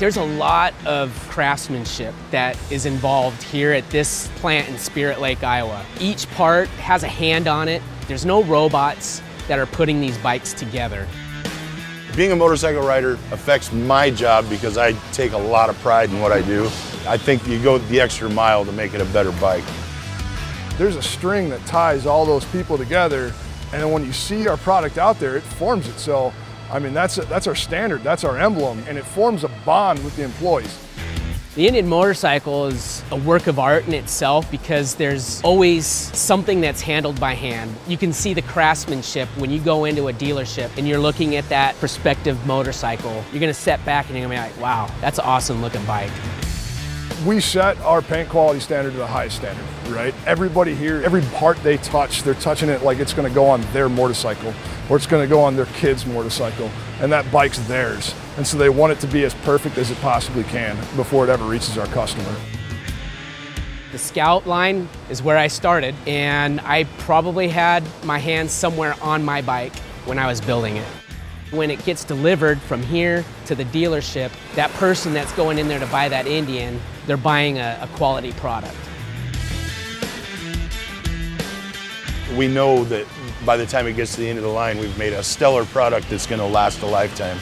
There's a lot of craftsmanship that is involved here at this plant in Spirit Lake, Iowa. Each part has a hand on it. There's no robots that are putting these bikes together. Being a motorcycle rider affects my job because I take a lot of pride in what I do. I think you go the extra mile to make it a better bike. There's a string that ties all those people together, and then when you see our product out there, it forms it. So, I mean, that's our standard, that's our emblem, and it forms a bond with the employees. The Indian motorcycle is a work of art in itself because there's always something that's handled by hand. You can see the craftsmanship when you go into a dealership and you're looking at that prospective motorcycle. You're gonna step back and you're gonna be like, wow, that's an awesome looking bike. We set our paint quality standard to the highest standard, right? Everybody here, every part they touch, they're touching it like it's gonna go on their motorcycle or it's gonna go on their kid's motorcycle, and that bike's theirs. And so they want it to be as perfect as it possibly can before it ever reaches our customer. The Scout line is where I started, and I probably had my hands somewhere on my bike when I was building it. When it gets delivered from here to the dealership, that person that's going in there to buy that Indian, they're buying a quality product. We know that by the time it gets to the end of the line, we've made a stellar product that's going to last a lifetime.